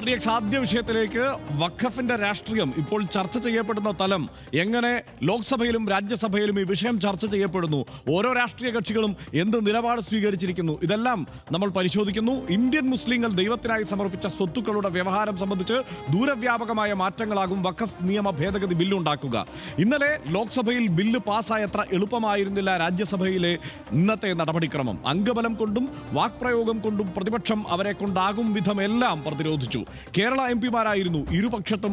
RDX ആദ്യ വിഷയത്തിലേക്ക് വഖഫിന്റെ രാഷ്ട്രീയം ഇപ്പോൾ ചർച്ച ചെയ്യപ്പെടുന്ന തലം എങ്ങനെ ലോക്സഭയിലും രാജ്യസഭയിലും ഈ വിഷയം ചർച്ച ചെയ്യപ്പെടുന്നു, ഓരോ രാഷ്ട്രീയ കക്ഷികളും എന്ത് നിലപാട് സ്വീകരിച്ചിരിക്കുന്നു, ഇതെല്ലാം നമ്മൾ പരിശോധിക്കുന്നു. ഇന്ത്യൻ മുസ്ലിങ്ങൾ ദൈവത്തിനായി സമർപ്പിച്ച സ്വത്തുക്കളുടെ വ്യവഹാരം സംബന്ധിച്ച് ദൂരവ്യാപകമായ മാറ്റങ്ങളാകും വഖഫ് നിയമ ഭേദഗതി ബില്ലുണ്ടാക്കുക. ഇന്നലെ ലോക്സഭയിൽ ബില്ല് പാസ്സായത്ര എളുപ്പമായിരുന്നില്ല രാജ്യസഭയിലെ ഇന്നത്തെ നടപടിക്രമം. അംഗബലം കൊണ്ടും വാക്പ്രയോഗം കൊണ്ടും പ്രതിപക്ഷം അവരെ കൊണ്ടാകും വിധമെല്ലാം പ്രതിരോധിച്ചു. കേരള എംപിമാരായിരുന്നു ഇരുപക്ഷത്തും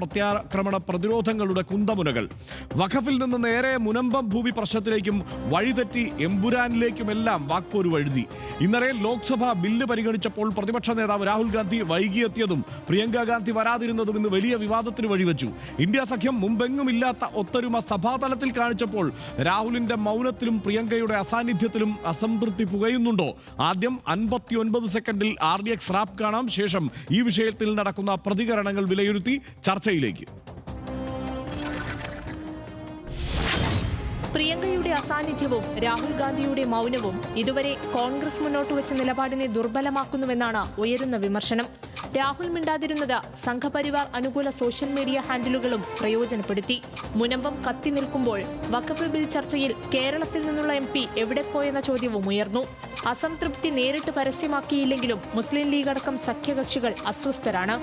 പ്രത്യാക്രമണ പ്രതിരോധങ്ങളുടെ കുന്തമുനകൾ. വഖഫിൽ നിന്ന് നേരെ മുനമ്പം ഭൂമി പ്രശ്നത്തിലേക്കും വഴിതെറ്റി എമ്പുരാനിലേക്കുമെല്ലാം വാക്പോരു വഴുതി. ഇന്നലെ ലോക്സഭ ബില്ല് പരിഗണിച്ചപ്പോൾ പ്രതിപക്ഷ നേതാവ് രാഹുൽ ഗാന്ധി വൈകിയെത്തിയതും പ്രിയങ്ക ഗാന്ധി വരാതിരുന്നതും ഇന്ന് വലിയ വിവാദത്തിന് വഴിവെച്ചു. ഇന്ത്യ സഖ്യം മുമ്പെങ്ങുമില്ലാത്ത ഒത്തൊരുമ സഭാതലത്തിൽ കാണിച്ചപ്പോൾ രാഹുലിന്റെ മൗനത്തിലും പ്രിയങ്കയുടെ അസാന്നിധ്യത്തിലും അസംതൃപ്തി പുകയുന്നുണ്ടോ? ആദ്യം 59 സെക്കൻഡിൽ RDX റാപ്പ് കാണാം. ശേഷം ഈ വിഷയത്തിൽ നടക്കുന്ന പ്രതികരണങ്ങൾ വിലയിരുത്തി ചർച്ചയിലേക്ക്. പ്രിയങ്കയുടെ അസാന്നിധ്യവും രാഹുൽ ഗാന്ധിയുടെ മൗനവും ഇതുവരെ കോൺഗ്രസ് മുന്നോട്ട് വെച്ച നിലപാടിനെ ദുർബലമാക്കുന്നുവെന്നാണ് ഉയരുന്ന വിമർശനം. രാഹുൽ മിണ്ടാതിരുന്നത് സംഘപരിവാർ അനുകൂല സോഷ്യൽ മീഡിയ ഹാൻഡിലുകളും പ്രയോജനപ്പെടുത്തി. മുനമ്പം കത്തി നിൽക്കുമ്പോൾ വഖഫ് ബിൽ ചർച്ചയിൽ കേരളത്തിൽ നിന്നുള്ള MP എവിടെ പോയെന്ന ചോദ്യവും ഉയർന്നു. അസംതൃപ്തി നേരിട്ട് പരസ്യമാക്കിയില്ലെങ്കിലും മുസ്ലിം ലീഗ് അടക്കം സഖ്യകക്ഷികൾ അസ്വസ്ഥരാണ്.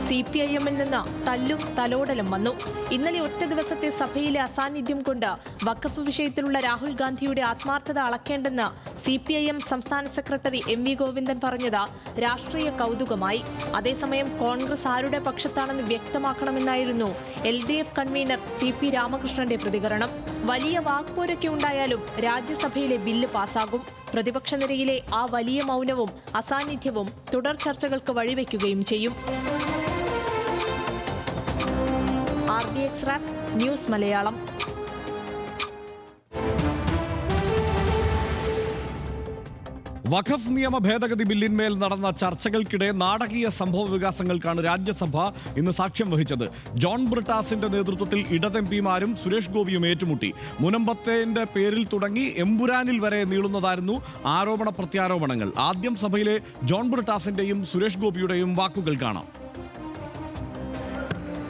CPIM-ൽ നിന്ന് തല്ലും തലോടലും വന്നു. ഇന്നലെ ഒറ്റ ദിവസത്തെ സഭയിലെ അസാന്നിധ്യം കൊണ്ട് വഖഫ് വിഷയത്തിലുള്ള രാഹുൽ ഗാന്ധിയുടെ ആത്മാർത്ഥത അളക്കേണ്ടെന്ന് CPIM സംസ്ഥാന സെക്രട്ടറി MV ഗോവിന്ദൻ പറഞ്ഞത് രാഷ്ട്രീയ കൗതുകമായി. അതേസമയം കോൺഗ്രസ് ആരുടെ പക്ഷത്താണെന്ന് വ്യക്തമാക്കണമെന്നായിരുന്നു LDF കൺവീനർ TP രാമകൃഷ്ണന്റെ പ്രതികരണം. വലിയ വാക്പോരൊക്കെ ഉണ്ടായാലും രാജ്യസഭയിലെ ബില്ല് പാസ്സാകും. പ്രതിപക്ഷ നിരയിലെ ആ വലിയ മൗനവും അസാന്നിധ്യവും തുടർ ചർച്ചകൾക്ക് വഴിവെക്കുകയും ചെയ്യും. RDX rap news Malayalam. വഖഫ് നിയമ ഭേദഗതി ബില്ലിന്മേൽ നടന്ന ചർച്ചകൾക്കിടെ നാടകീയ സംഭവ വികാസങ്ങൾക്കാണ് രാജ്യസഭ ഇന്ന് സാക്ഷ്യം വഹിച്ചത്. ജോൺ ബ്രിട്ടാസിന്റെ നേതൃത്വത്തിൽ ഇടത് MPമാരും സുരേഷ് ഗോപിയും ഏറ്റുമുട്ടി. മുനമ്പത്തിന്റെ പേരിൽ തുടങ്ങി എമ്പുരാനിൽ വരെ നീളുന്നതായിരുന്നു ആരോപണ പ്രത്യാരോപണങ്ങൾ. ആദ്യം സഭയിലെ ജോൺ ബ്രിട്ടാസിന്റെയും സുരേഷ് ഗോപിയുടെയും വാക്കുകൾ കാണാം.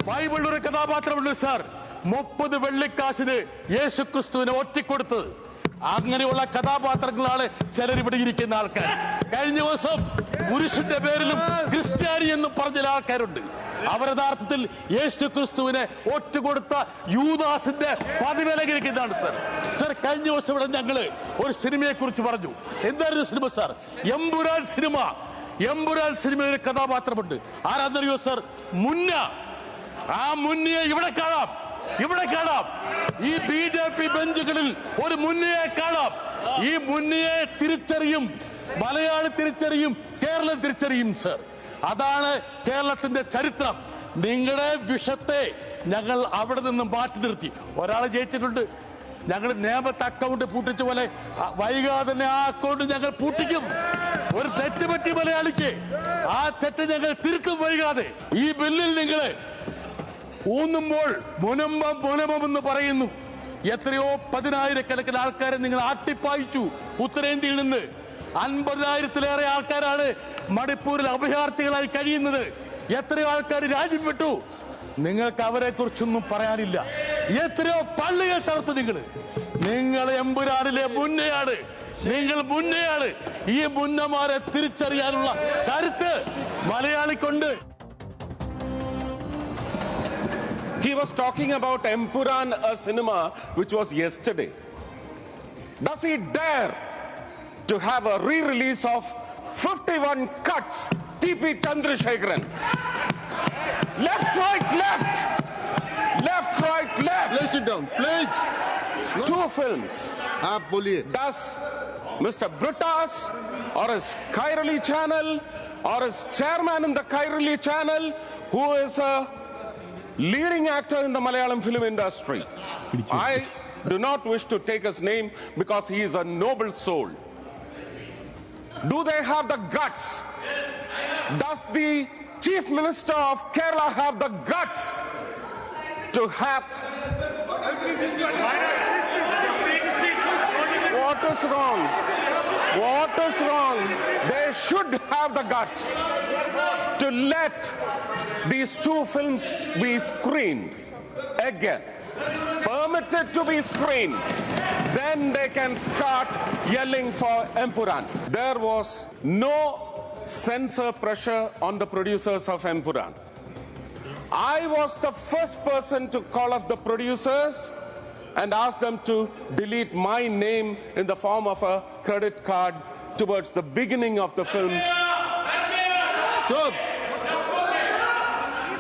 ബൈബിളിൽ ഒരു കഥാപാത്രമുണ്ട് സാർ, 30 വെള്ളിക്കാശിന് യേശു ക്രിസ്തുവിനെ ഒറ്റിക്കൊടുത്ത്. അങ്ങനെയുള്ള കഥാപാത്രങ്ങളാണ് ചിലരിവിടെ ഇരിക്കുന്ന ആൾക്കാർ. കഴിഞ്ഞ ദിവസം പുരുഷന്റെ പേരിലും ക്രിസ്ത്യാനി എന്നും പറഞ്ഞ ആൾക്കാരുണ്ട്. അവർ യഥാർത്ഥത്തിൽ യേശു ക്രിസ്തുവിനെ ഒറ്റുകൊടുത്ത യൂദാസിന്റെ പതിവിലകിരിക്കുന്നതാണ് സാർ. സാർ, കഴിഞ്ഞ ദിവസം ഇവിടെ ഞങ്ങള് ഒരു സിനിമയെ കുറിച്ച് പറഞ്ഞു. എന്തായിരുന്നു cinema sir? Empuraan cinema. Empuraan സിനിമയിൽ ഒരു കഥാപാത്രമുണ്ട്. ആരാന്നറിയോ സാർ? മുന്ന. ആ മുന്നയെ ഇവിടെ കാണാം, ഇവിടെ കാണാം. ഈ BJP ബെഞ്ചുകളിൽ ഒരു മുന്നയെ കാണാം. ഈ മുന്നയെ തിരിച്ചറിയും മലയാളി, തിരിച്ചറിയും കേരളം, തിരിച്ചറിയും സർ. അതാണ് കേരളത്തിന്റെ ചരിത്രം. നിങ്ങളുടെ വിഷത്തെ ഞങ്ങൾ അവിടെ നിന്ന് മാറ്റി നിർത്തി. ഒരാളെ ജയിച്ചിട്ടുണ്ട്, ഞങ്ങൾ നിയമത്തെ അക്കൗണ്ട് പൂട്ടിച്ച പോലെ വൈകാതെ തന്നെ ആ അക്കൗണ്ട് ഞങ്ങൾ പൂട്ടിക്കും. ഒരു തെറ്റ് പറ്റി മലയാളിക്ക്, ആ തെറ്റ് ഞങ്ങൾ തിരുത്തും വൈകാതെ. ഈ ബില്ലിൽ നിങ്ങൾ ഊന്നുമ്പോൾ മുനമ്പം എന്ന് പറയുന്നു. എത്രയോ 10,000-കണക്കിന് ആൾക്കാരെ നിങ്ങൾ ആട്ടിപ്പായിച്ചു. ഉത്തരേന്ത്യയിൽ നിന്ന് 50,000-ലേറെ ആൾക്കാരാണ് മണിപ്പൂരിൽ അഭയാർത്ഥികളായി കഴിയുന്നത്. എത്രയോ ആൾക്കാർ രാജ്യം വിട്ടു. നിങ്ങൾക്ക് അവരെ കുറിച്ചൊന്നും പറയാനില്ല. എത്രയോ പള്ളികൾ തകർത്തു. നിങ്ങൾ എമ്പുരാനിലെ മുന്നയാണ്, നിങ്ങൾ മുന്നയാണ്. ഈ മുന്നമാരെ തിരിച്ചറിയാനുള്ള കരുത്ത് മലയാളിക്കുണ്ട്. He was talking about Empuran, a cinema which was yesterday. Does he dare to have a re-release of 51 cuts? TP Chandrasekharan. Left, right, left. Left, right, left. Please sit down, please. Two films. Does Mr. Brittas or his Kairali channel or his chairman in the Kairali channel, who is a leading actor in the Malayalam film industry, I do not wish to take his name because he is a noble soul. Do they have the guts? Does the Chief Minister of Kerala have the guts to have... What is wrong? What is wrong? They should have the guts to let these two films be screened again. Permitted to be screened. Then they can start yelling for Empuran. There was no censor pressure on the producers of Empuran. I was the first person to call up the producers and ask them to delete my name in the form of a credit card towards the beginning of the film.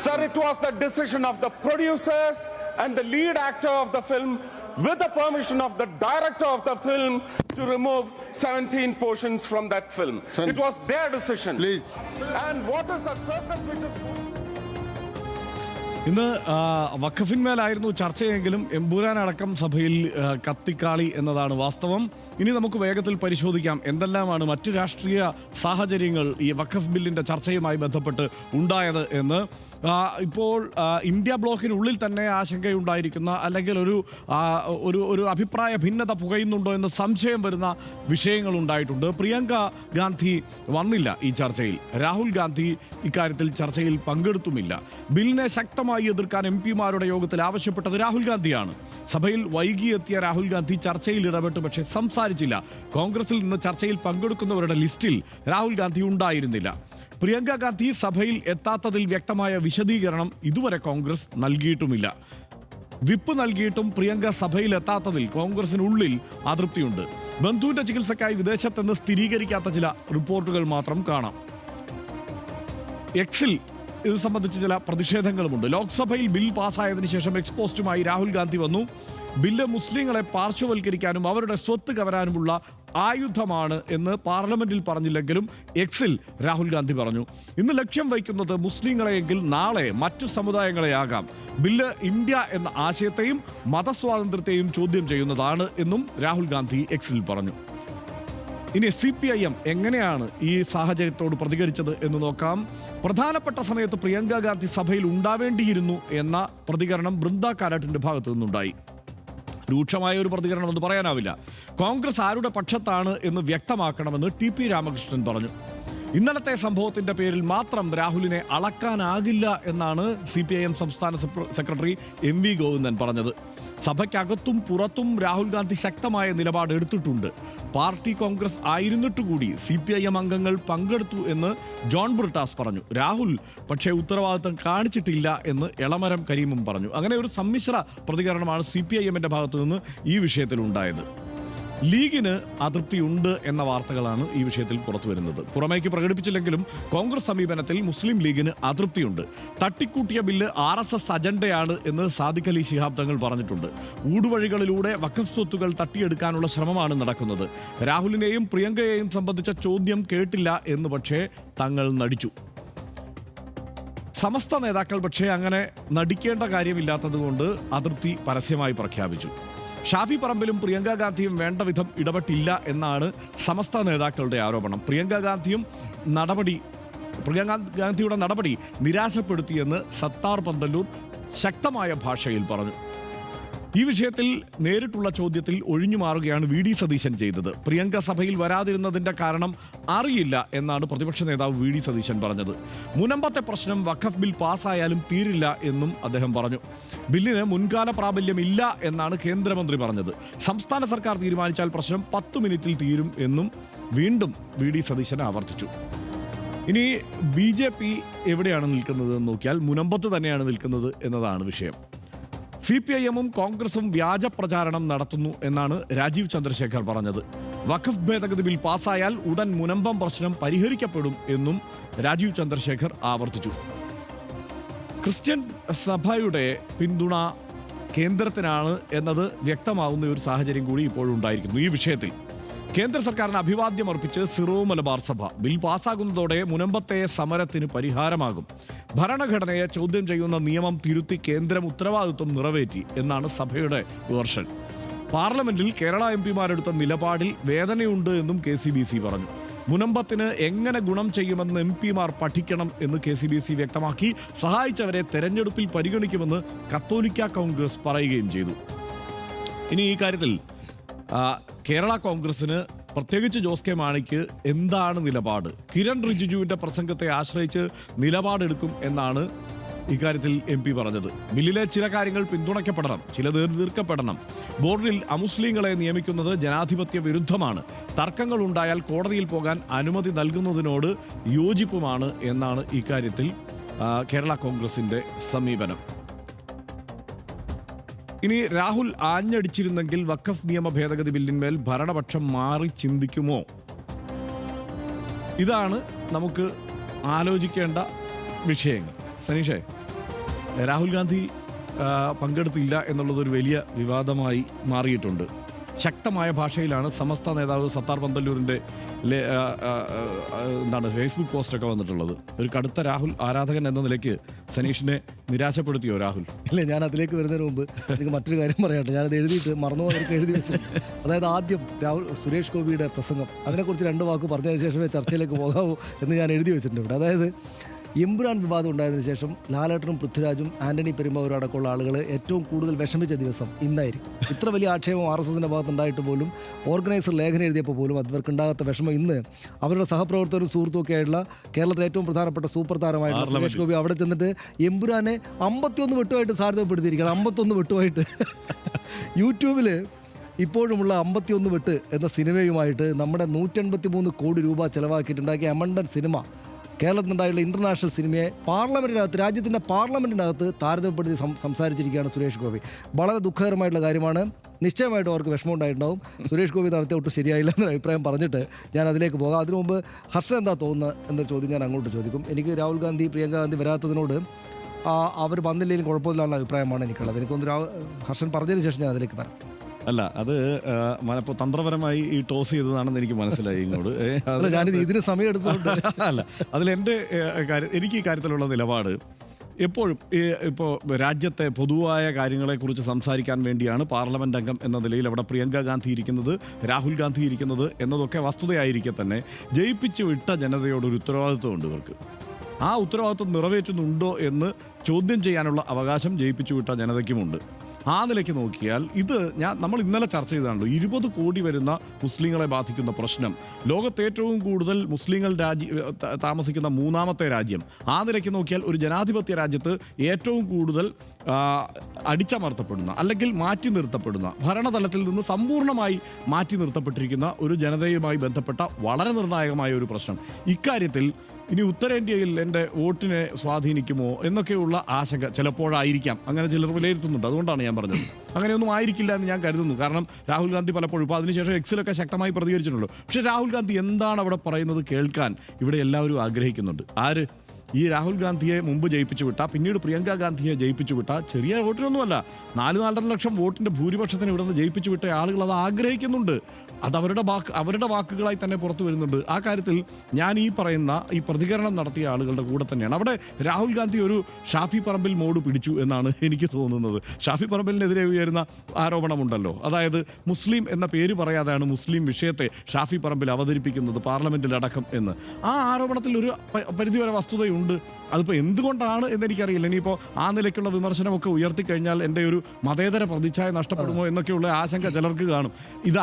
Sir, it was the decision of the producers and the lead actor of the film, with the permission of the director of the film, to remove 17 portions from that film. It was their decision. Please. And what is the circus which is... ഇന്ന് വഖഫിന്മേലായിരുന്നു ചർച്ചയെങ്കിലും എമ്പുരാൻ അടക്കം സഭയിൽ കത്തിക്കാളി എന്നതാണ് വാസ്തവം. ഇനി നമുക്ക് വേഗത്തിൽ പരിശോധിക്കാം എന്തെല്ലാമാണ് മറ്റു രാഷ്ട്രീയ സാഹചര്യങ്ങൾ ഈ വഖഫ് ബില്ലിന്റെ ചർച്ചയുമായി ബന്ധപ്പെട്ട് ഉണ്ടായത് എന്ന്. ഇപ്പോൾ ഇന്ത്യ ബ്ലോക്കിനുള്ളിൽ തന്നെ ആശങ്കയുണ്ടായിരിക്കുന്ന അല്ലെങ്കിൽ ഒരു അഭിപ്രായ ഭിന്നത പുകയുന്നുണ്ടോ എന്ന് സംശയം വരുന്ന വിഷയങ്ങൾ ഉണ്ടായിട്ടുണ്ട്. പ്രിയങ്ക ഗാന്ധി വന്നില്ല ഈ ചർച്ചയിൽ. രാഹുൽ ഗാന്ധി ഇക്കാര്യത്തിൽ ചർച്ചയിൽ പങ്കെടുത്തുമില്ല. ബില്ലിനെ ശക്തമായി എതിർക്കാൻ എംപിമാരുടെ യോഗത്തിൽ ആവശ്യപ്പെട്ടത് രാഹുൽ ഗാന്ധിയാണ്. സഭയിൽ വൈകിയെത്തിയ രാഹുൽ ഗാന്ധി ചർച്ചയിൽ ഇടപെട്ടു, പക്ഷേ സംസാരിച്ചില്ല. കോൺഗ്രസിൽ നിന്ന് ചർച്ചയിൽ പങ്കെടുക്കുന്നവരുടെ ലിസ്റ്റിൽ രാഹുൽ ഗാന്ധി ഉണ്ടായിരുന്നില്ല. പ്രിയങ്ക ഗാന്ധി സഭയിൽ എത്താത്തതിൽ വ്യക്തമായ വിശദീകരണം ഇതുവരെ കോൺഗ്രസ് നൽകിയിട്ടുമില്ല. വിപ്പ് നൽകിയിട്ടും പ്രിയങ്ക സഭയിൽ എത്താത്തതിൽ കോൺഗ്രസിനുള്ളിൽ അതൃപ്തിയുണ്ട്. ബന്ധുവിന്റെ ചികിത്സയ്ക്കായി വിദേശത്തെന്ന് സ്ഥിരീകരിക്കാത്ത ചില റിപ്പോർട്ടുകൾ മാത്രം കാണാം. എക്സിൽ ഇത് സംബന്ധിച്ച് ചില പ്രതിഷേധങ്ങളുമുണ്ട്. ലോക്സഭയിൽ ബിൽ പാസ്സായതിനു ശേഷം എക്സ്പോസ്റ്റുമായി രാഹുൽ ഗാന്ധി വന്നു. ബില്ല് മുസ്ലിങ്ങളെ പാർശ്വവൽക്കരിക്കാനും അവരുടെ സ്വത്ത് കവരാനുമുള്ള ആയുധമാണ് എന്ന് പാർലമെന്റിൽ പറഞ്ഞില്ലെങ്കിലും എക്സിൽ രാഹുൽ ഗാന്ധി പറഞ്ഞു. ഇന്ന് ലക്ഷ്യം വയ്ക്കുന്നത് മുസ്ലിങ്ങളെയെങ്കിൽ നാളെ മറ്റു സമുദായങ്ങളെയാകാം. ബില്ല് ഇന്ത്യ എന്ന ആശയത്തെയും മതസ്വാതന്ത്ര്യത്തെയും ചോദ്യം ചെയ്യുന്നതാണ് എന്നും രാഹുൽ ഗാന്ധി എക്സിൽ പറഞ്ഞു. ഇനി CPIM എങ്ങനെയാണ് ഈ സാഹചര്യത്തോട് പ്രതികരിച്ചത് എന്ന് നോക്കാം. പ്രധാനപ്പെട്ട സമയത്ത് പ്രിയങ്ക ഗാന്ധി സഭയിൽ ഉണ്ടാവേണ്ടിയിരുന്നു എന്ന പ്രതികരണം ബൃന്ദ കാരാട്ടിന്റെ ഭാഗത്തു നിന്നുണ്ടായി. രൂക്ഷമായ ഒരു പ്രതികരണം എന്ന് പറയാനാവില്ല. കോൺഗ്രസ് ആരുടെ പക്ഷത്താണ് എന്ന് വ്യക്തമാക്കണമെന്ന് TP രാമകൃഷ്ണൻ പറഞ്ഞു. ഇന്നലത്തെ സംഭവത്തിന്റെ പേരിൽ മാത്രം രാഹുലിനെ അളക്കാനാകില്ല എന്നാണ് CPIM സംസ്ഥാന സെക്രട്ടറി MV ഗോവിന്ദൻ പറഞ്ഞത്. സഭയ്ക്കകത്തും പുറത്തും രാഹുൽ ഗാന്ധി ശക്തമായ നിലപാട് എടുത്തിട്ടുണ്ട്. പാർട്ടി കോൺഗ്രസ് ആയിരുന്നിട്ടുകൂടി CPIM അംഗങ്ങൾ പങ്കെടുത്തു എന്ന് ജോൺ ബ്രിട്ടാസ് പറഞ്ഞു. രാഹുൽ പക്ഷേ ഉത്തരവാദിത്തം കാണിച്ചിട്ടില്ല എന്ന് എളമരം കരീമും പറഞ്ഞു. അങ്ങനെ ഒരു സമ്മിശ്ര പ്രതികരണമാണ് CPIMന്റെ ഭാഗത്തു നിന്ന് ഈ വിഷയത്തിൽ ഉണ്ടായത്. ലീഗിന് അതൃപ്തിയുണ്ട് എന്ന വാർത്തകളാണ് ഈ വിഷയത്തിൽ പുറത്തു വരുന്നത്. പുറമേക്ക് പ്രകടിപ്പിച്ചില്ലെങ്കിലും കോൺഗ്രസ് സമീപനത്തിൽ മുസ്ലിം ലീഗിന് അതൃപ്തിയുണ്ട്. തട്ടിക്കൂട്ടിയ ബില്ല് RSS അജണ്ടയാണ് എന്ന് സാദിഖ് അലി ശിഹാബ് തങ്ങൾ പറഞ്ഞിട്ടുണ്ട്. ഊടുവഴികളിലൂടെ വഖഫ് സ്വത്തുകൾ തട്ടിയെടുക്കാനുള്ള ശ്രമമാണ് നടക്കുന്നത്. രാഹുലിനെയും പ്രിയങ്കയെയും സംബന്ധിച്ച ചോദ്യം കേട്ടില്ല എന്ന് പക്ഷേ തങ്ങൾ നടിച്ചു. സമസ്ത നേതാക്കൾ പക്ഷേ അങ്ങനെ നടിക്കേണ്ട കാര്യമില്ലാത്തതുകൊണ്ട് അതൃപ്തി പരസ്യമായി പ്രഖ്യാപിച്ചു. ഷാഫി പറമ്പിലും പ്രിയങ്ക ഗാന്ധിയും വേണ്ട വിധം ഇടപെട്ടില്ല എന്നാണ് സമസ്ത നേതാക്കളുടെ ആരോപണം. പ്രിയങ്ക ഗാന്ധിയുടെ നടപടി നിരാശപ്പെടുത്തിയെന്ന് സത്താർ പന്തല്ലൂർ ശക്തമായ ഭാഷയിൽ പറഞ്ഞു. ഈ വിഷയത്തിൽ നേരിട്ടുള്ള ചോദ്യത്തിൽ ഒഴിഞ്ഞു മാറുകയാണ് VD സതീശൻ ചെയ്തത്. പ്രിയങ്ക സഭയിൽ വരാതിരുന്നതിന്റെ കാരണം അറിയില്ല എന്നാണ് പ്രതിപക്ഷ നേതാവ് VD സതീശൻ പറഞ്ഞത്. മുനമ്പത്തെ പ്രശ്നം വഖഫ് ബിൽ പാസ്സായാലും തീരില്ല എന്നും അദ്ദേഹം പറഞ്ഞു. ബില്ലിന് മുൻകാല പ്രാബല്യമില്ല എന്നാണ് കേന്ദ്രമന്ത്രി പറഞ്ഞത്. സംസ്ഥാന സർക്കാർ തീരുമാനിച്ചാൽ പ്രശ്നം 10 മിനിറ്റിൽ തീരും എന്നും വീണ്ടും VD സതീശൻ ആവർത്തിച്ചു. ഇനി BJP എവിടെയാണ് നിൽക്കുന്നത് എന്ന് നോക്കിയാൽ മുനമ്പത്ത് തന്നെയാണ് നിൽക്കുന്നത് എന്നതാണ് വിഷയം. CPIMും കോൺഗ്രസും വ്യാജ പ്രചാരണം നടത്തുന്നു എന്നാണ് രാജീവ് ചന്ദ്രശേഖർ പറഞ്ഞത്. വഖഫ് ഭേദഗതി ബിൽ പാസ്സായാൽ ഉടൻ മുനമ്പം പ്രശ്നം പരിഹരിക്കപ്പെടും എന്നും രാജീവ് ചന്ദ്രശേഖർ ആവർത്തിച്ചു. ക്രിസ്ത്യൻ സഭയുടെ പിന്തുണ കേന്ദ്രത്തിനാണ് എന്നത് വ്യക്തമാവുന്ന ഒരു സാഹചര്യം കൂടി ഇപ്പോഴുണ്ടായിരിക്കുന്നു. ഈ വിഷയത്തിൽ കേന്ദ്ര സർക്കാരിന് അഭിവാദ്യം അർപ്പിച്ച് സിറോ മലബാർ സഭ. ബിൽ പാസ്സാകുന്നതോടെ മുനമ്പത്തെ സമരത്തിന് പരിഹാരമാകും. ഭരണഘടനയെ ചോദ്യം ചെയ്യുന്ന നിയമം തിരുത്തി കേന്ദ്രം ഉത്തരവാദിത്വം നിറവേറ്റി എന്നാണ് സഭയുടെ വേർഷൻ. പാർലമെന്റിൽ കേരള MPമാരെടുത്ത നിലപാടിൽ വേദനയുണ്ട് എന്നും KCBC പറഞ്ഞു. മുനമ്പത്തിന് എങ്ങനെ ഗുണം ചെയ്യുമെന്ന് MPമാർ പഠിക്കണം എന്ന് KCBC വ്യക്തമാക്കി. സഹായിച്ചവരെ തെരഞ്ഞെടുപ്പിൽ പരിഗണിക്കുമെന്ന് കത്തോലിക്ക കോൺഗ്രസ് പറയുകയും ചെയ്തു. ഇനി ഈ കാര്യത്തിൽ കേരള കോൺഗ്രസിന് പ്രത്യേകിച്ച് ജോസ് കെ മാണിക്ക് എന്താണ് നിലപാട്? കിരൺ റിജിജുവിന്റെ പ്രസംഗത്തെ ആശ്രയിച്ച് നിലപാടെടുക്കും എന്നാണ് ഇക്കാര്യത്തിൽ MP പറഞ്ഞത്. ബില്ലിലെ ചില കാര്യങ്ങൾ പിന്തുണയ്ക്കപ്പെടണം, ചിലത് എതിർക്കപ്പെടണം. ബോർഡിൽ അമുസ്ലിങ്ങളെ നിയമിക്കുന്നത് ജനാധിപത്യ വിരുദ്ധമാണ്. തർക്കങ്ങൾ ഉണ്ടായാൽ കോടതിയിൽ പോകാൻ അനുമതി നൽകുന്നതിനോട് യോജിപ്പുമാണ് എന്നാണ് ഇക്കാര്യത്തിൽ കേരള കോൺഗ്രസിന്റെ സമീപനം. ഇനി രാഹുൽ ആഞ്ഞടിച്ചിരുന്നെങ്കിൽ വഖഫ് നിയമ ഭേദഗതി ബില്ലിന്മേൽ ഭരണപക്ഷം മാറി ചിന്തിക്കുമോ? ഇതാണ് നമുക്ക് ആലോചിക്കേണ്ട വിഷയങ്ങൾ. സനീഷേ, രാഹുൽ ഗാന്ധി പങ്കെടുത്തില്ല എന്നുള്ളതൊരു വലിയ വിവാദമായി മാറിയിട്ടുണ്ട്. ശക്തമായ ഭാഷയിലാണ് സമസ്ത നേതാവ് സത്താർ പന്തല്ലൂരിൻ്റെ ഫേസ്ബുക്ക് പോസ്റ്റൊക്കെ വന്നിട്ടുള്ളത്. ഒരു കടുത്ത രാഹുൽ ആരാധകൻ എന്ന നിലയ്ക്ക് സനീഷിനെ നിരാശപ്പെടുത്തിയോ രാഹുൽ? ഇല്ല, ഞാൻ അതിലേക്ക് വരുന്നതിന് മുമ്പ് എനിക്ക് മറ്റൊരു കാര്യം പറയട്ടെ. ഞാനത് എഴുതിയിട്ട് മറന്നുപോയവർക്ക് എഴുതി വെച്ചിട്ടുണ്ട്. അതായത് ആദ്യം സുരേഷ് ഗോപിയുടെ പ്രസംഗം, അതിനെക്കുറിച്ച് 2 വാക്ക് പറഞ്ഞതിന് ശേഷമേ ചർച്ചയിലേക്ക് പോകാവൂ എന്ന് ഞാൻ എഴുതി വെച്ചിട്ടുണ്ട് ഇവിടെ. അതായത് എമ്പുരാൻ വിവാദം ഉണ്ടായതിനു ശേഷം ലാലേട്ടനും പൃഥ്വിരാജും ആന്റണി പെരുമ്പാവൂരും അടക്കമുള്ള ആളുകൾ ഏറ്റവും കൂടുതൽ വിഷമിച്ച ദിവസം ഇന്നായിരിക്കും. ഇത്ര വലിയ ആക്ഷേപം RSSന്റെ ഭാഗത്തുണ്ടായിട്ട് പോലും, ഓർഗനൈസർ ലേഖനം എഴുതിയപ്പോൾ പോലും അവർക്കുണ്ടാകാത്ത വിഷമം ഇന്ന് അവരുടെ സഹപ്രവർത്തകരും സുഹൃത്തുമൊക്കെ ആയിട്ടുള്ള കേരളത്തിലെ ഏറ്റവും പ്രധാനപ്പെട്ട സൂപ്പർ താരമായിട്ടുള്ള സുരേഷ് ഗോപി അവിടെ ചെന്നിട്ട് എമ്പുരാനെ 51 വെട്ടുമായിട്ട് സാധ്യതപ്പെടുത്തിയിരിക്കുകയാണ്. 51 വെട്ടുമായിട്ട് യൂട്യൂബിൽ ഇപ്പോഴുമുള്ള 51 വെട്ട് എന്ന സിനിമയുമായിട്ട് നമ്മുടെ 183 കോടി രൂപ ചെലവാക്കിയിട്ടുണ്ടാക്കിയ അമണ്ടൻ സിനിമ, കേരളത്തിലുണ്ടായുള്ള ഇൻ്റർനാഷണൽ സിനിമയെ പാർലമെൻറ്റിനകത്ത്, രാജ്യത്തിൻ്റെ പാർലമെൻറ്റിനകത്ത് താരതമ്യപ്പെടുത്തി സംസാരിച്ചിരിക്കുകയാണ് സുരേഷ് ഗോപി. വളരെ ദുഃഖകരമായിട്ടുള്ള കാര്യമാണ്. നിശ്ചയമായിട്ടും അവർക്ക് വിഷമം ഉണ്ടായിട്ടുണ്ടാവും. സുരേഷ് ഗോപി നടത്തിയ ഒട്ടും ശരിയായില്ല എന്നൊരു അഭിപ്രായം പറഞ്ഞിട്ട് ഞാൻ അതിലേക്ക് പോകാം. അതിനു മുമ്പ് ഹർഷൻ എന്താ തോന്നുന്നത് എന്നൊരു ചോദ്യം ഞാൻ അങ്ങോട്ട് ചോദിക്കും. എനിക്ക് രാഹുൽ ഗാന്ധി, പ്രിയങ്ക ഗാന്ധി വരാത്തതിനോട് അവർ വന്നില്ലെങ്കിലും കുഴപ്പമില്ലാനുള്ള അഭിപ്രായമാണ് എനിക്കുള്ളത്. എനിക്കൊന്ന് ഹർഷൻ പറഞ്ഞതിന് ശേഷം ഞാൻ അതിലേക്ക് വരാം. അല്ല, അത് ഇപ്പോൾ തന്ത്രപരമായി ഈ ടോസ് ചെയ്തതാണെന്ന് എനിക്ക് മനസ്സിലായി ഇങ്ങോട്ട്. ഞാനിത് ഇതിന് സമയം എടുത്തുകൊണ്ട് അല്ല, അതിലെൻ്റെ എനിക്ക് ഈ കാര്യത്തിലുള്ള നിലപാട് എപ്പോഴും ഇപ്പോൾ രാജ്യത്തെ പൊതുവായ കാര്യങ്ങളെക്കുറിച്ച് സംസാരിക്കാൻ വേണ്ടിയാണ് പാർലമെന്റ് അംഗം എന്ന നിലയിൽ അവിടെ പ്രിയങ്ക ഗാന്ധി ഇരിക്കുന്നത്, രാഹുൽ ഗാന്ധി ഇരിക്കുന്നത് എന്നതൊക്കെ വസ്തുതയായിരിക്കെ തന്നെ ജയിപ്പിച്ചു വിട്ട ജനതയോടൊരു ഉത്തരവാദിത്വമുണ്ട് ഇവർക്ക്. ആ ഉത്തരവാദിത്വം നിറവേറ്റുന്നുണ്ടോ എന്ന് ചോദ്യം ചെയ്യാനുള്ള അവകാശം ജയിപ്പിച്ചു വിട്ട ജനതയ്ക്കുമുണ്ട്. ആ നിലയ്ക്ക് നോക്കിയാൽ ഇത് നമ്മൾ ഇന്നലെ ചർച്ച ചെയ്താണല്ലോ, 20 കോടി വരുന്ന മുസ്ലിങ്ങളെ ബാധിക്കുന്ന പ്രശ്നം, ലോകത്ത് ഏറ്റവും കൂടുതൽ മുസ്ലിങ്ങൾ താമസിക്കുന്ന 3ാമത്തെ രാജ്യം. ആ നിലയ്ക്ക് നോക്കിയാൽ ഒരു ജനാധിപത്യ രാജ്യത്ത് ഏറ്റവും കൂടുതൽ അടിച്ചമർത്തപ്പെടുന്ന അല്ലെങ്കിൽ മാറ്റി നിർത്തപ്പെടുന്ന, ഭരണതലത്തിൽ നിന്ന് സമ്പൂർണ്ണമായി മാറ്റി നിർത്തപ്പെട്ടിരിക്കുന്ന ഒരു ജനതയുമായി ബന്ധപ്പെട്ട വളരെ നിർണായകമായ ഒരു പ്രശ്നം. ഇക്കാര്യത്തിൽ ഇനി ഉത്തരേന്ത്യയിൽ എൻ്റെ വോട്ടിനെ സ്വാധീനിക്കുമോ എന്നൊക്കെയുള്ള ആശങ്ക ചിലപ്പോഴായിരിക്കാം. അങ്ങനെ ചിലർ വിലയിരുത്തുന്നുണ്ട്. അതുകൊണ്ടാണ് ഞാൻ പറഞ്ഞത് അങ്ങനെയൊന്നും ആയിരിക്കില്ല എന്ന് ഞാൻ കരുതുന്നു. കാരണം രാഹുൽ ഗാന്ധി പലപ്പോഴും ഇപ്പോൾ അതിനുശേഷം എക്സിലൊക്കെ ശക്തമായി പ്രതികരിച്ചിട്ടുള്ളൂ. പക്ഷേ രാഹുൽ ഗാന്ധി എന്താണ് അവിടെ പറയുന്നത് കേൾക്കാൻ ഇവിടെ എല്ലാവരും ആഗ്രഹിക്കുന്നുണ്ട്. ആര്? ഈ രാഹുൽ ഗാന്ധിയെ മുമ്പ് ജയിപ്പിച്ചു വിട്ട, പിന്നീട് പ്രിയങ്ക ഗാന്ധിയെ ജയിപ്പിച്ചു വിട്ട, ചെറിയ വോട്ടിനൊന്നുമല്ല, 4-4.5 ലക്ഷം വോട്ടിൻ്റെ ഭൂരിപക്ഷത്തിന് ഇവിടെ നിന്ന് ജയിപ്പിച്ചു വിട്ട ആളുകൾ അത് ആഗ്രഹിക്കുന്നുണ്ട്. അത് അവരുടെ വാക്കുകളായി തന്നെ പുറത്തു വരുന്നുണ്ട്. ആ കാര്യത്തിൽ ഞാൻ ഈ പറയുന്ന ഈ പ്രതികരണം നടത്തിയ ആളുകളുടെ കൂടെ തന്നെയാണ്. അവിടെ രാഹുൽ ഗാന്ധി ഒരു ഷാഫി പറമ്പിൽ മോഡ് പിടിച്ചു എന്നാണ് എനിക്ക് തോന്നുന്നത്. ഷാഫി പറമ്പിലിനെതിരെ ഉയരുന്ന ആരോപണമുണ്ടല്ലോ, അതായത് മുസ്ലിം എന്ന പേര് പറയാതെയാണ് മുസ്ലിം വിഷയത്തെ ഷാഫി പറമ്പിൽ അവതരിപ്പിക്കുന്നത് പാർലമെന്റിലടക്കം എന്ന്. ആ ആരോപണത്തിൽ ഒരു പരിധിവരെ വസ്തുതയുണ്ട്. അതിപ്പോൾ എന്തുകൊണ്ടാണ് എന്നെനിക്കറിയില്ല. ഇനിയിപ്പോൾ ആ നിലയ്ക്കുള്ള വിമർശനമൊക്കെ ഉയർത്തിക്കഴിഞ്ഞാൽ എൻ്റെ ഒരു മതേതര പ്രതിച്ഛായ നഷ്ടപ്പെടുമോ എന്നൊക്കെയുള്ള ആശങ്ക ചിലർക്ക് കാണും. ഇത്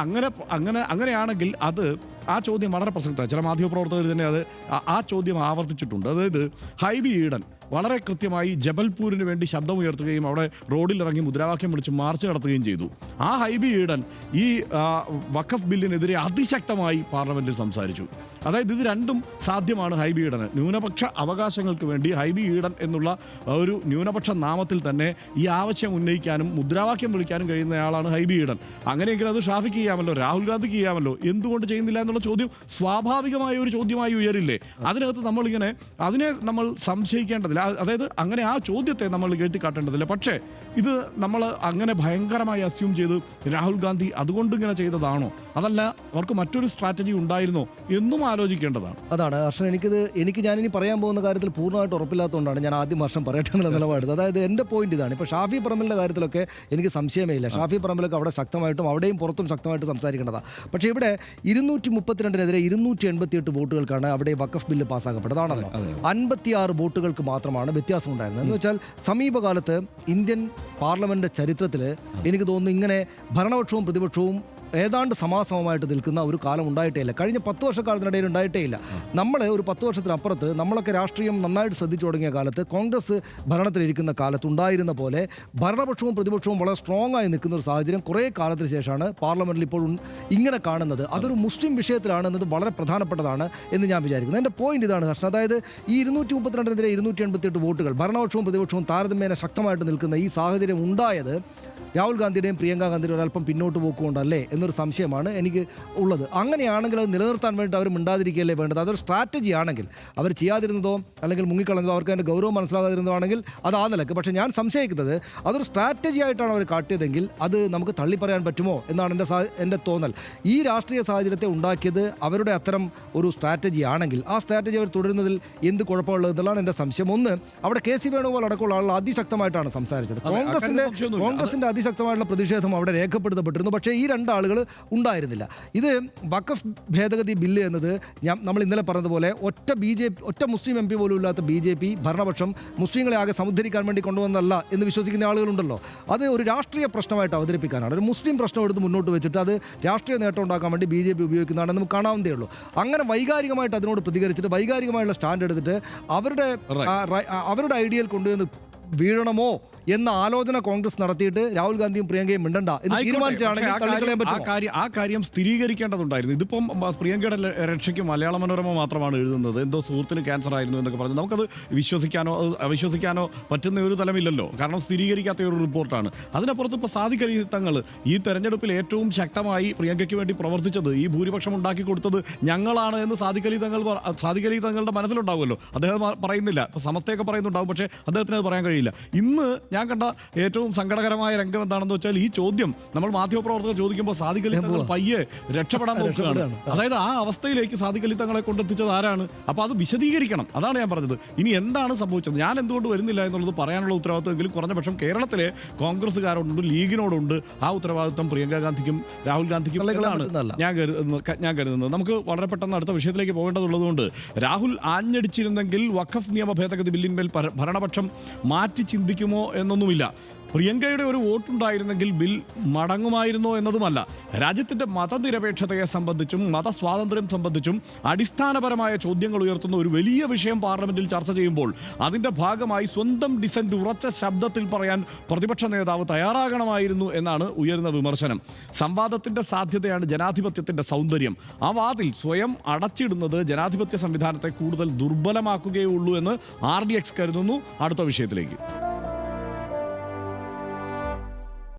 അങ്ങനെയാണെങ്കിൽ അത് ആ ചോദ്യം വളരെ പ്രസക്തമാണ്. ചില മാധ്യമപ്രവർത്തകർ തന്നെ ആ ചോദ്യം ആവർത്തിച്ചിട്ടുണ്ട്. അതായത് ഹൈബി ഈഡൻ വളരെ കൃത്യമായി ജബൽപൂരിന് വേണ്ടി ശബ്ദമുയർത്തുകയും അവിടെ റോഡിലിറങ്ങി മുദ്രാവാക്യം വിളിച്ച് മാർച്ച് നടത്തുകയും ചെയ്തു. ആ ഹൈബി ഈഡൻ ഈ വഖഫ് ബില്ലിനെതിരെ അതിശക്തമായി പാർലമെന്റിൽ സംസാരിച്ചു. അതായത് ഇത് രണ്ടും സാധ്യമാണ് ഹൈബി ഈഡന്. ന്യൂനപക്ഷ അവകാശങ്ങൾക്ക് വേണ്ടി ഹൈബി ഈഡൻ എന്നുള്ള ഒരു ന്യൂനപക്ഷ നാമത്തിൽ തന്നെ ഈ ആവശ്യം ഉന്നയിക്കാനും മുദ്രാവാക്യം വിളിക്കാനും കഴിയുന്നയാളാണ് ഹൈബി ഈഡൻ. അങ്ങനെയെങ്കിൽ അത് ഷാഫിക്ക് ചെയ്യാമല്ലോ, രാഹുൽ ഗാന്ധിക്ക് ചെയ്യാമല്ലോ, എന്തുകൊണ്ട് ചെയ്യുന്നില്ല എന്നുള്ള ചോദ്യം സ്വാഭാവികമായ ഒരു ചോദ്യമായി ഉയരില്ലേ? അതിനകത്ത് അതിനെ നമ്മൾ സംശയിക്കേണ്ടതില്ല. അതായത് അങ്ങനെ ആ ചോദ്യത്തെ നമ്മൾ കേട്ടിക്കാട്ടേണ്ടതില്ല. പക്ഷേ ഇത് നമ്മൾ അങ്ങനെ ഭയങ്കരമായി അസ്യൂം ചെയ്ത് രാഹുൽ ഗാന്ധി അതുകൊണ്ട് ഇങ്ങനെ ചെയ്തതാണോ, അതല്ല അവർക്ക് മറ്റൊരു സ്ട്രാറ്റജി ഉണ്ടായിരുന്നോ എന്നും ആലോചിക്കേണ്ടതാണ്. അതാണ് ഹർഷൻ, ഞാനിനി പറയാൻ പോകുന്ന കാര്യത്തിൽ പൂർണ്ണമായിട്ട് ഉറപ്പില്ലാത്തതുകൊണ്ടാണ് ഞാൻ ആദ്യം ഹർഷൻ പറയട്ടെ എന്നുള്ള നിലപാട്. അതായത് എൻ്റെ പോയിന്റ് ഇതാണ്. ഇപ്പോൾ ഷാഫി പറമ്പിലിൻ്റെ കാര്യത്തിലൊക്കെ എനിക്ക് സംശയമേ ഇല്ല. ഷാഫി പറമ്പിലൊക്കെ അവിടെ ശക്തമായിട്ടും അവിടെയും പുറത്തും ശക്തമായിട്ട് സംസാരിക്കേണ്ടതാണ്. പക്ഷേ ഇവിടെ 232-നെതിരെ 288 വോട്ടുകൾക്കാണ് അവിടെ വഖഫ് ബില്ല് പാസ്സാക്കപ്പെട്ടത്. ആണല്ലോ, 56 വോട്ടുകൾക്ക് മാത്രമാണ് വ്യത്യാസം ഉണ്ടായിരുന്നത്. എന്ന് വെച്ചാൽ സമീപകാലത്ത് ഇന്ത്യൻ പാർലമെന്റ് ചരിത്രത്തിൽ എനിക്ക് തോന്നുന്നു ഇങ്ങനെ ഭരണപക്ഷവും പ്രതിപക്ഷവും ഏതാണ്ട് സമാസമമായിട്ട് നിൽക്കുന്ന ഒരു കാലം ഉണ്ടായിട്ടേ ഇല്ല. കഴിഞ്ഞ 10 വർഷക്കാലത്തിനിടയിൽ ഉണ്ടായിട്ടേ ഇല്ല. നമ്മൾ ഒരു 10 വർഷത്തിനപ്പുറത്ത് നമ്മളൊക്കെ രാഷ്ട്രീയം നന്നായിട്ട് ശ്രദ്ധിച്ചു തുടങ്ങിയ കാലത്ത്, കോൺഗ്രസ് ഭരണത്തിലിരിക്കുന്ന കാലത്ത് ഉണ്ടായിരുന്ന പോലെ ഭരണപക്ഷവും പ്രതിപക്ഷവും വളരെ സ്ട്രോങ് ആയി നിൽക്കുന്ന ഒരു സാഹചര്യം കുറേ കാലത്തിന് ശേഷമാണ് പാർലമെന്റിൽ ഇപ്പോൾ ഇങ്ങനെ കാണുന്നത്. അതൊരു മുസ്ലിം വിഷയത്തിലാണ് എന്നത് വളരെ പ്രധാനപ്പെട്ടതാണ് എന്ന് ഞാൻ വിചാരിക്കുന്നു. എൻ്റെ പോയിന്റ് ഇതാണ് ഹർഷൻ. അതായത് ഈ 232-നെതിരെ 288 വോട്ടുകൾ ഭരണപക്ഷവും പ്രതിപക്ഷവും താരതമ്യേന ശക്തമായിട്ട് നിൽക്കുന്ന ഈ സാഹചര്യം ഉണ്ടായത് രാഹുൽ ഗാന്ധിയുടെയും പ്രിയങ്ക ഗാന്ധിയുടെയും ഒരല്പം പിന്നോട്ട് പോക്കുകൊണ്ടല്ലേ എന്നൊരു സംശയമാണ് എനിക്ക് ഉള്ളത്. അങ്ങനെയാണെങ്കിൽ അത് നിലനിർത്താൻ വേണ്ടി അവർ മിണ്ടാതിരിക്കുകയല്ലേ വേണ്ടത്. അതൊരു സ്ട്രാറ്റജി ആണെങ്കിൽ, അവർ ചെയ്യാതിരുന്നതോ അല്ലെങ്കിൽ മുങ്ങിക്കളഞ്ഞതോ അവർക്ക് അതിൻ്റെ ഗൗരവം മനസ്സിലാകാതിരുന്നതോ ആണെങ്കിൽ അത് ആ നിലക്ക്. പക്ഷേ ഞാൻ സംശയിക്കുന്നത് അതൊരു സ്ട്രാറ്റജി ആയിട്ടാണ് അവർ കാട്ടിയതെങ്കിൽ അത് നമുക്ക് തള്ളി പറയാൻ പറ്റുമോ എന്നാണ് എൻ്റെ തോന്നൽ. ഈ രാഷ്ട്രീയ സാഹചര്യത്തെ ഉണ്ടാക്കിയത് അവരുടെ അത്തരം ഒരു സ്ട്രാറ്റജി ആണെങ്കിൽ ആ സ്ട്രാറ്റജി അവർ തുടരുന്നതിൽ എന്ത് കുഴപ്പമുള്ളത് എന്നുള്ളതാണ് എൻ്റെ സംശയം. ഒന്ന്, അവിടെ കെ സി വേണുഗോപാൽ അടക്കമുള്ള ആളുകൾ അതിശക്തമായിട്ടാണ് സംസാരിച്ചത്. കോൺഗ്രസിൻ്റെ അതിശക്തമായിട്ടുള്ള പ്രതിഷേധം അവിടെ രേഖപ്പെടുത്തപ്പെട്ടിരുന്നു. പക്ഷേ ഈ രണ്ടാളുകൾ ഉണ്ടായിരുന്നില്ല. ഇത് വഖഫ് ഭേദഗതി ബില്ല് എന്നത് നമ്മൾ ഇന്നലെ പറഞ്ഞതുപോലെ ഒറ്റ മുസ്ലിം എം പി പോലും ഇല്ലാത്ത BJP ഭരണപക്ഷം മുസ്ലിങ്ങളെ ആകെ സമുദ്ധരിക്കാൻ വേണ്ടി കൊണ്ടുവന്നതല്ല എന്ന് വിശ്വസിക്കുന്ന ആളുകളുണ്ടല്ലോ. അത് ഒരു രാഷ്ട്രീയ പ്രശ്നമായിട്ട് അവതരിപ്പിക്കാനാണ്. ഒരു മുസ്ലിം പ്രശ്നം എടുത്ത് മുന്നോട്ട് വെച്ചിട്ട് അത് രാഷ്ട്രീയ നേട്ടം ഉണ്ടാക്കാൻ വേണ്ടി BJP ഉപയോഗിക്കുന്നതാണെന്ന് നമുക്ക് കാണാവുന്നതേ ഉള്ളൂ. അങ്ങനെ വൈകാരികമായിട്ട് അതിനോട് പ്രതികരിച്ചിട്ട് വൈകാരികമായുള്ള സ്റ്റാൻഡ് എടുത്തിട്ട് അവരുടെ ഐഡിയയിൽ കൊണ്ടുവന്ന് വീഴണമോ എന്ന ആലോചന കോൺഗ്രസ് നടത്തിയിട്ട് രാഹുൽ ഗാന്ധിയും പ്രിയങ്കയും മിണ്ടണ്ട എന്ന് തീരുമാനിച്ചാണെങ്കിൽ തള്ളിക്കളയാൻ പറ്റും. ആ കാര്യം സ്ഥിരീകരിക്കേണ്ടതുണ്ടായിരുന്നു. ഇതിപ്പം പ്രിയങ്കയുടെ രക്ഷയ്ക്ക് മലയാള മനോരമ മാത്രമാണ് എഴുതുന്നത്. എന്തോ സുഹൃത്തിന് ക്യാൻസർ ആയിരുന്നു എന്നൊക്കെ പറഞ്ഞു. നമുക്കത് അവിശ്വസിക്കാനോ പറ്റുന്ന ഒരു തലമില്ലല്ലോ. കാരണം സ്ഥിരീകരിക്കാത്ത ഒരു റിപ്പോർട്ടാണ്. അതിനപ്പുറത്ത് ഇപ്പോൾ സാദിഖ് അലി തങ്ങൾ ഈ തെരഞ്ഞെടുപ്പിൽ ഏറ്റവും ശക്തമായി പ്രിയങ്കയ്ക്ക് വേണ്ടി പ്രവർത്തിച്ചത്, ഈ ഭൂരിപക്ഷം ഉണ്ടാക്കി കൊടുത്തത് ഞങ്ങളാണ് എന്ന് സാദിഖ് അലി തങ്ങളുടെ മനസ്സിലുണ്ടാവുമല്ലോ. അദ്ദേഹം പറയുന്നില്ല. ഇപ്പോൾ സമസ്തയൊക്കെ പറയുന്നുണ്ടാവും, പക്ഷേ അദ്ദേഹത്തിന് അത് പറയാൻ കഴിയില്ല. ഇന്ന് ഞാൻ കണ്ട ഏറ്റവും സങ്കടകരമായ രംഗം എന്താണെന്ന് വെച്ചാൽ, ഈ ചോദ്യം നമ്മൾ മാധ്യമപ്രവർത്തകർ ചോദിക്കുമ്പോൾ സാദിഖ് അലി തങ്ങൾ പയ്യെ രക്ഷപ്പെടാൻ നോക്കുകയാണ്. അതായത് ആ അവസ്ഥയിലേക്ക് സാദിഖ് അലി തങ്ങളെ കൊണ്ടെത്തിച്ചത് ആരാണ്? അപ്പോൾ അത് വിശദീകരിക്കണം. അതാണ് ഞാൻ പറഞ്ഞത്. ഇനി എന്താണ് സംഭവിച്ചത്, ഞാൻ എന്തുകൊണ്ട് വരുന്നില്ല എന്നുള്ളത് പറയാനുള്ള ഉത്തരവാദിത്വമെങ്കിലും കുറഞ്ഞ പക്ഷം കേരളത്തിലെ കോൺഗ്രസ്സുകാരോടുണ്ട്, ലീഗിനോടുണ്ട്. ആ ഉത്തരവാദിത്വം പ്രിയങ്ക ഗാന്ധിക്കും രാഹുൽ ഗാന്ധിക്കും ഞാൻ കരുതുന്നത്. നമുക്ക് വളരെ പെട്ടെന്ന് അടുത്ത വിഷയത്തിലേക്ക് പോകേണ്ടതുള്ളതുകൊണ്ട്, രാഹുൽ ആഞ്ഞടിച്ചിരുന്നെങ്കിൽ വഖഫ് നിയമ ഭേദഗതി ബില്ലിന്മേൽ ഭരണപക്ഷം മാറ്റി ചിന്തിക്കുമോ എന്നൊന്നുമില്ല. പ്രിയങ്കയുടെ ഒരു വോട്ടുണ്ടായിരുന്നെങ്കിൽ ബിൽ മടങ്ങുമായിരുന്നോ എന്നതുമല്ല. രാജ്യത്തിൻ്റെ മതനിരപേക്ഷതയെ സംബന്ധിച്ചും മതസ്വാതന്ത്ര്യം സംബന്ധിച്ചും അടിസ്ഥാനപരമായ ചോദ്യങ്ങൾ ഉയർത്തുന്ന ഒരു വലിയ വിഷയം പാർലമെന്റിൽ ചർച്ച ചെയ്യുമ്പോൾ അതിൻ്റെ ഭാഗമായി സ്വന്തം ഡിസന്റ് ഉറച്ച ശബ്ദത്തിൽ പറയാൻ പ്രതിപക്ഷ നേതാവ് തയ്യാറാകണമായിരുന്നു എന്നാണ് ഉയരുന്ന വിമർശനം. സംവാദത്തിൻ്റെ സാധ്യതയാണ് ജനാധിപത്യത്തിൻ്റെ സൗന്ദര്യം. ആ വാതിൽ സ്വയം അടച്ചിടുന്നത് ജനാധിപത്യ സംവിധാനത്തെ കൂടുതൽ ദുർബലമാക്കുകയുള്ളൂ എന്ന് RDX കരുതുന്നു. അടുത്ത വിഷയത്തിലേക്ക്.